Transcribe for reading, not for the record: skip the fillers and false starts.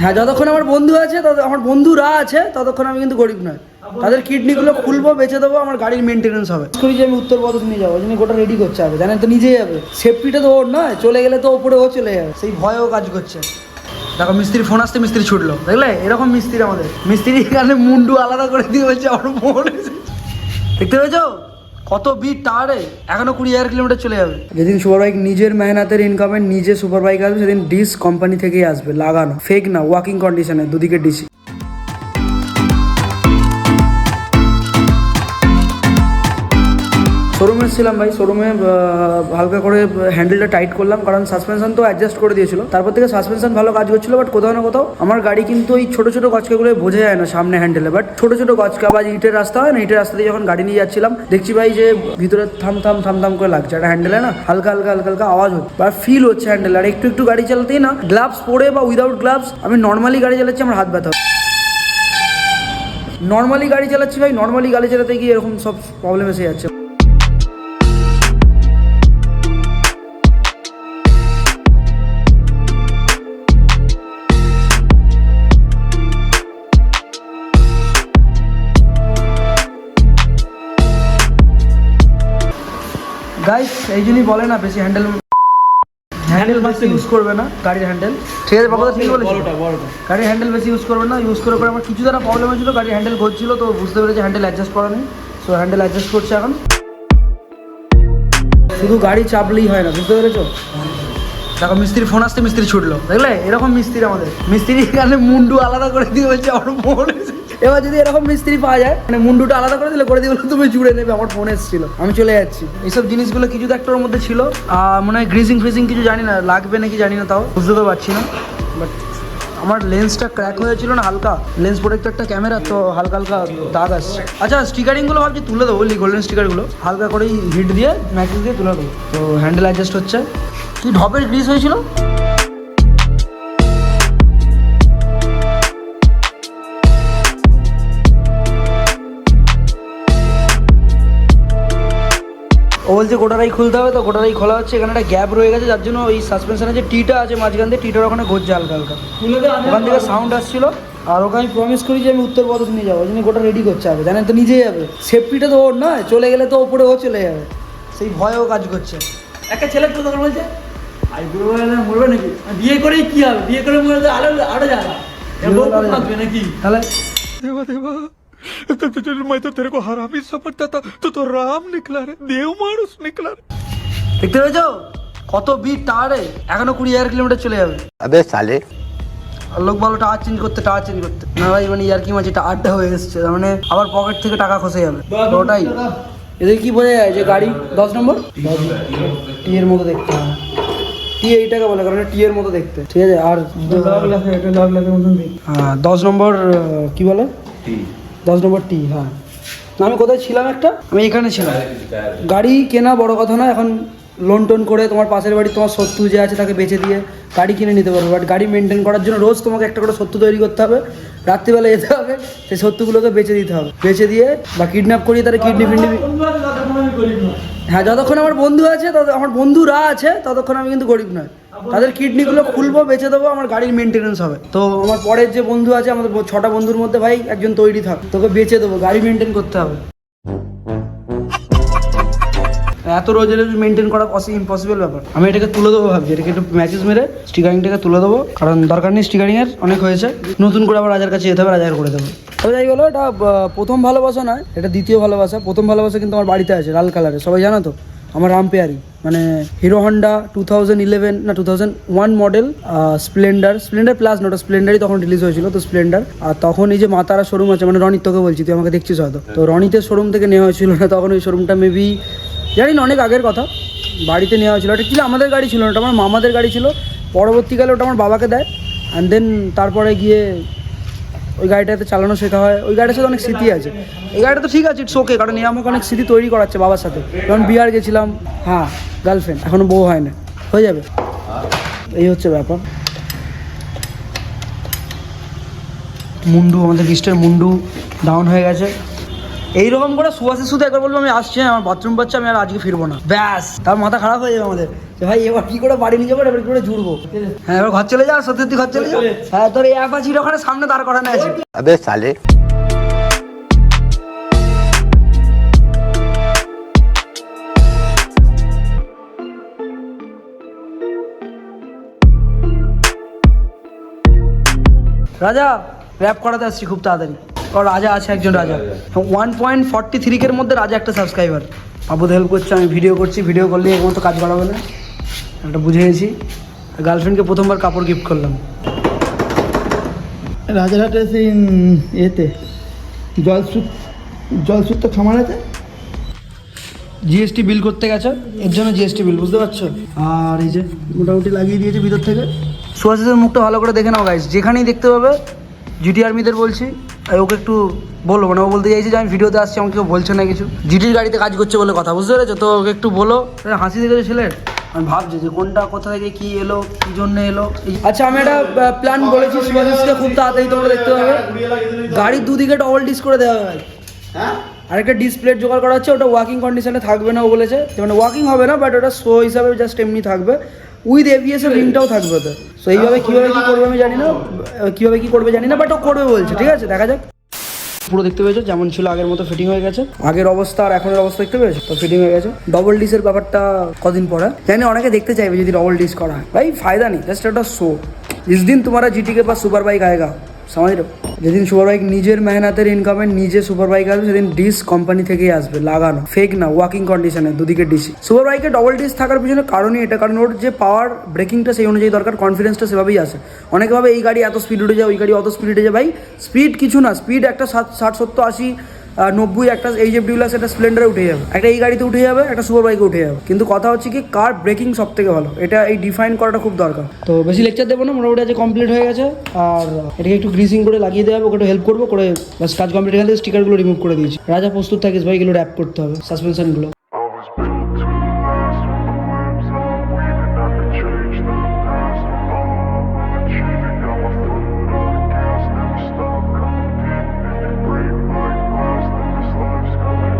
হ্যাঁ, যতক্ষণ আমার বন্ধু আছে, আমার বন্ধুরা আছে, ততক্ষণ আমি কিন্তু গরিব নয়। তাদের কিডনিগুলো খুলবো, বেঁচে দেবো, আমার গাড়ির মেনটেন্যান্স হবে। করি যে আমি উত্তরপ্রদেশ নিয়ে যাবো, যিনি গোটা রেডি করতে হবে, জানেন তো, নিজেই যাবে। সেফটিটা তো ওর নয়, চলে গেলে তো ওপরে ও চলে যাবে, সেই ভয়েও কাজ করছে। দেখো মিস্ত্রি ফোন আসতে মিস্ত্রি ছুটলো, দেখলে এরকম মিস্ত্রি আমাদের। মিস্ত্রি এখানে মুন্ডু আলাদা করে দিয়ে বলছে আমার মন। দেখতে পেয়েছো কত বিট টাওয়ারে, এখনো 20,000 কিলোমিটার চলে যাবে। যেদিন সুপার বাইক নিজের মেহনতের ইনকামে নিজে সুপার বাইক আসবে, সেদিন ডিস কোম্পানি থেকেই আসবে, লাগানো, ফেক না, ওয়ার্কিং কন্ডিশনে, দুদিকে ডিসি। শোরুমে ছিলাম ভাই, শোরুমে হালকা করে হ্যান্ডেলটা টাইট করলাম, কারণ সাসপেনশন তো অ্যাডজাস্ট করে দিয়েছিল। তারপর থেকে সাসপেনশন ভালো কাজ করছিল, বাট কোথাও না কোথাও আমার গাড়ি কিন্তু ওই ছোটো ছোটো গছকাগুলো বোঝা যায় না সামনে হ্যান্ডেলে, বাট ছোটো ছোটো গছকা বা ইটের রাস্তা হয় না, ইটের রাস্তা দিয়ে যখন গাড়ি নিয়ে যাচ্ছিলাম, দেখছি ভাই যে ভিতরে থাম থাম থাম থাম করে লাগছে, একটা হ্যান্ডেলে না হালকা হালকা হালকা হালকা আওয়াজ হচ্ছে বা ফিল হচ্ছে হ্যান্ডেল। আর একটু একটু গাড়ি চালাতেই না, গ্লাভস পরে বা উইদাউট গ্লাভস আমি নর্মালি গাড়ি চালাচ্ছি, আমার হাত ব্যথা। নর্মালি গাড়ি চালাচ্ছি ভাই, নর্মালি গাড়ি চালাতে গিয়ে এরকম সব প্রবলেম এসে যাচ্ছে। গাইস এই জন্যই বলে না বেশি হ্যান্ডেল বেশি ইউজ করবে না গাড়ির হ্যান্ডেল, ঠিক আছে বাবা, ঠিক বলেছি। গাড়ির হ্যান্ডেল বেশি ইউজ করবে না, ইউজ করে আমার কিছু দ্বারা প্রবলেম হয়েছিল, গাড়ির হ্যান্ডেল ঘুরছিল, তো বুঝতে পেরেছি হ্যান্ডেল অ্যাডজাস্ট করা নেই, সো হ্যান্ডেল অ্যাডজাস্ট করছে এখন। শুধু গাড়ি চাপলেই হয় না, বুঝতে পেরেছো। দেখো মিস্ত্রি ফোন আসতে মিস্ত্রি ছুটলো, দেখলে এরকম মিস্ত্রি আমাদের। মিস্ত্রি এখানে মুন্ডু আলাদা করে দিয়ে বলছে আমার মন। এবার যদি এরকম মিস্ত্রি পাওয়া যায়, মানে মুন্ডুটা আলাদা করে দিলে, করে দিয়ে বলে তুমি জুড়ে নেবে, আমার ফোন এসেছিল, আমি চলে যাচ্ছি। এইসব জিনিসগুলো কিছু তো একটার মধ্যে ছিল, মনে হয় গ্রিজিং ফ্রিজিং কিছু জানি না, লাগবে নাকি জানি না, তাও বুঝতে তো পারছি না। বাট আমার লেন্সটা ক্র্যাক হয়েছিল না হালকা, লেন্স প্রোটেক্টরটা ক্যামেরা, তো হালকা হালকা দাগ আসছে। আচ্ছা স্টিকারিংগুলো ভাবছি তুলে দেবো, গোল্ডেন স্টিকারগুলো হালকা করেই হিট দিয়ে ম্যাকিং দিয়ে তুলে দেবো। তো হ্যান্ডেল অ্যাডজাস্ট হচ্ছে। কি ঢপের গ্রিজ হয়েছিল, ও বলছে গোটারাই খুলতে হবে, তো গোটারাই খোলা হচ্ছে। এখানে একটা গ্যাপ রয়ে গেছে, যার জন্য ওই সাসপেনশনের যে টিটা আছে মাঝখান দিয়ে, টিটার ওখানে ঘুরছে হালকা হালকা, ওখান থেকে সাউন্ড আসছিল। আর ওকে আমি প্রমিস করি যে আমি উত্তরপ্রদেশ নিয়ে যাবো, ওই জন্য গোটা রেডি করতে হবে, জানেন তো, নিজেই যাবে। সেফটিটা তো ওর নয়, চলে গেলে তো ওপরে ও চলে যাবে, সেই ভয়েও কাজ করছে। একটা ছেলে তো তখন বলছে আইবুড়ো মরবে নাকি, বিয়ে করেই কি হবে, বিয়ে করে মরে আরো আরো জ্বালা নাকি, তাহলে मैं तो तेरे को हरामी समझता था, तो राम निकला रे, देव मानुष निकला रे। দেখতে পেয়েছো কত বিট টাওয়ারে, এখনো 20,000 কিলোমিটার চলে যাবে। अबे साले লোক বলো টাওয়ার চেঞ্জ করতে না ভাই, মানে ইয়ার কি মাঝে টাওয়ারটা হয়ে এসছে, মানে আবার পকেট থেকে টাকা খসে যাবে, তো ওটাই। এদের কি বোঝা যায় যে গাড়ি 10 নম্বর টি এর মতো দেখতে, টি এইটাকে বলে, কারণ টি এর মতো দেখতে, ঠিক আছে। আর হ্যাঁ 10 নম্বর কি বলে, 10 নম্বর টি। হ্যাঁ আমি কোথায় ছিলাম, আমি এখানে ছিলাম। গাড়ি কেনা বড় কথা না, এখন লোন টোন করে তোমার পাশের বাড়ি তোমার সত্তু যে আছে তাকে বেচে দিয়ে গাড়ি কিনে নিতে পারবে। বাট গাড়ি মেনটেন করার জন্য রোজ তোমাকে একটা করে সত্তু তৈরি করতে হবে, রাত্রিবেলা যেতে হবে, সেই সত্তুগুলোকে বেচে দিতে হবে, বেচে দিয়ে বা কিডন্যাপ করিয়ে তারা কিডনি ফিডনি। হ্যাঁ, যতক্ষণ আমার বন্ধু আছে, আমার বন্ধুরা আছে, ততক্ষণ আমি কিন্তু গরিব নয়। তাদের কিডনিগুলো খুলবো, বেচে দেবো, আমার গাড়ির মেনটেন্যান্স হবে। তো আমার পরের যে বন্ধু আছে, আমাদের 6টা বন্ধুর মধ্যে ভাই একজন তৈরি থাক, তোকে বেচে দেবো, গাড়ি মেনটেন করতে হবে। এত রোজ মেনটেন করা ইম্পসিবল ব্যাপার। আমি এটাকে তুলে দেবো ভাবছি, এটাকে একটু ম্যাচেস মেরে স্টিকারিংটাকে তুলে দেবো, কারণ দরকার নেই স্টিকারিংয়ের, অনেক হয়েছে, নতুন করে আবার রাজার কাছে যেতে হবে, রাজার করে দেবো। তবে যাই বলো, এটা প্রথম ভালোবাসা নয়, এটা দ্বিতীয় ভালোবাসা। প্রথম ভালোবাসা কিন্তু আমার বাড়িতে আছে, লাল কালারে, সবাই জানো তো, আমার রামপেয়ারি, মানে হিরো হন্ডা 2011 না 2001 মডেল স্প্লেন্ডার প্লাস না, ওটা স্প্লেন্ডারই তখন রিলিজ হয়েছিল, তো স্প্লেন্ডার। আর তখন এই যে মাতারা শোরুম আছে, মানে রনিত তোকে বলছি, তুই আমাকে দেখছিস হয়তো, তো রনিতের শোরুম থেকে নেওয়া হয়েছিল না, তখন ওই শোরুমটা মেবি জানি না, অনেক আগের কথা, বাড়িতে নেওয়া হয়েছিল। এটা ছিল আমাদের গাড়ি ছিল না, ওটা আমার মামাদের গাড়ি ছিল। পরবর্তীকালে ওটা আমার বাবাকে দেয়, অ্যান্ড দেন তারপরে গিয়ে ওই গাড়িটাতে চালানো শেখা হয়। ওই গাড়িটার সাথে অনেক স্মৃতি আছে। এই গাড়িটা তো ঠিক আছে, ইটস ওকে, কারণ এই আমাকে অনেক স্মৃতি তৈরি করাচ্ছে বাবার সাথে, যখন বিহার গেছিলাম। হ্যাঁ, গার্লফ্রেন্ড, এখনও বউ হয় না, হয়ে যাবে, এই হচ্ছে ব্যাপার। মুন্ডু, আমাদের লিস্টের মুন্ডু ডাউন হয়ে গেছে, এইরকম করে সুভাষের শুধু একবার বলবো আমি আসছি, আমার বাথরুম পাচ্ছি, আমি আর আজকে ফিরবো না, ব্যাস তার মাথা খারাপ হয়ে যাবে আমাদের যে ভাই এবার কি করে বাড়ি নিয়ে যাবো, এবার কি করে জুড়বো। হ্যাঁ এবার ঘর চলে যাও, সত্যি ঘর চলে যাও। হ্যাঁ তোর এই অ্যাপাচির ওখানে সামনে দাঁড় করানো আছে। अबे साले রাজা র্যাপ করাতে আসছি খুব তাড়াতাড়ি। ও রাজা আছে একজন, রাজা 1.43 এর মধ্যে রাজা একটা সাবস্ক্রাইবার। আবুদ হেল্প করছে, আমি ভিডিও করছি, ভিডিও করলে এর মতো কাজ বাড়াবে না, একটা বুঝে গেছি। গার্লফ্রেন্ডকে প্রথমবার কাপড় গিফট করলাম। রাজারহাটে সেই এতে জলসূত্র খামার আছে, জিএসটি বিল করতে গেছে, এর জন্য জিএসটি বিল, বুঝতে পারছো। আর এই যে মোটামুটি লাগিয়ে দিয়েছে ভিতর থেকে। সুহাসিসের মুখটা ভালো করে দেখে নাও গাইস, যেখানেই দেখতে পাবে জিটি আর্মিদের বলছি, আর ওকে একটু বলবো না, ও বলতে চাইছে যে আমি ভিডিওতে আসছি, আমাকে কেউ বলছে না কিছু, জিটির গাড়িতে কাজ করছে বলে কথা, বুঝতে পেরেছো তো, ওকে একটু বলো। হাসি দেখেছো ছেলের, আমি ভাবছি যে কোনটা কোথা থেকে কি এলো, কি জন্য এলো। আচ্ছা আমি একটা প্ল্যান বলেছি সুহাসিসকে, খুব তাড়াতাড়ি তোমরা দেখতে পাবে, গাড়ির দুদিকে ডবল ডিস করে দেওয়া হবে। আরেকটা ডিসপ্লেট জোগাড় করা হচ্ছে, ওটা ওয়ার্কিং কন্ডিশনে থাকবে না ও বলেছে, মানে ওয়ার্কিং হবে না, বাট ওটা শো হিসাবে জাস্ট এমনি থাকবে, উইথ এবিএস এর রিংটাও থাকবে ওতে। সো এইভাবে কীভাবে কী করবে আমি জানি না, কীভাবে কী করবে জানি না, বাট ও করবে বলছে, ঠিক আছে দেখা যাক। পুরো দেখতে পেয়েছো যেমন ছিল আগের মতো ফিটিং হয়ে গেছে, আগের অবস্থা আর এখনের অবস্থা দেখতে পেয়েছো তো, ফিটিং হয়ে গেছে। ডবল ডিসের ব্যাপারটা কদিন পরে জানি অনেকে দেখতে চাইবে যদি ডবল ডিস করা হয়, ভাই ফায়দা নেই, জাস্ট একটা শো। जिस दिन तुम्हारा जीटी के पास सुपर बाइक आएगा, समझ रहे हो, যেদিন সুপার বাইক নিজের মেহনতের ইনকামে নিজে সুপার বাইক আসবে, সেদিন ডিস কোম্পানি থেকেই আসবে, লাগানো, ফেক না, ওয়ার্কিং কন্ডিশনে দুদিকে ডিসি। সুপার বাইকে ডবল ডিস থাকার পিছনে কারণই এটা, কারণ ওর যে পাওয়ার ব্রেকিংটা সেই অনুযায়ী দরকার, কনফিডেন্সটা সেভাবেই আসে। অনেকে ভাবে এই গাড়ি এত স্পিড উঠে যায়, ওই গাড়ি অত স্পিড উঠে যায়, ভাই স্পিড কিছু না, স্পিড একটা 60, 70, 80, 90 একটা এইচএফ ডিউলাক্স, একটা স্প্লেন্ডারে উঠে যাবে, একটা এই গাড়িতে উঠে যাবে, একটা সুপার বাইকে উঠে যাবে, কিন্তু কথা হচ্ছে কি কার ব্রেকিং সব থেকে ভালো, এটা এই ডিফাইন করাটা খুব দরকার। তো বেশি লেকচার দেবো না, মোটামুটি আজ কমপ্লিট হয়ে গেছে, আর এটাকে একটু গ্রিসিং করে লাগিয়ে দেওয়া হবে, ওকে একটু হেল্প করবো করে, বাস কাজ কমপ্লিট হয়ে গেলে স্টিকারগুলো রিমুভ করে দিয়েছি। রাজা প্রস্তুত থাকিস ভাই, এগুলো র্যাপ করতে হবে, সাসপেনশনগুলো।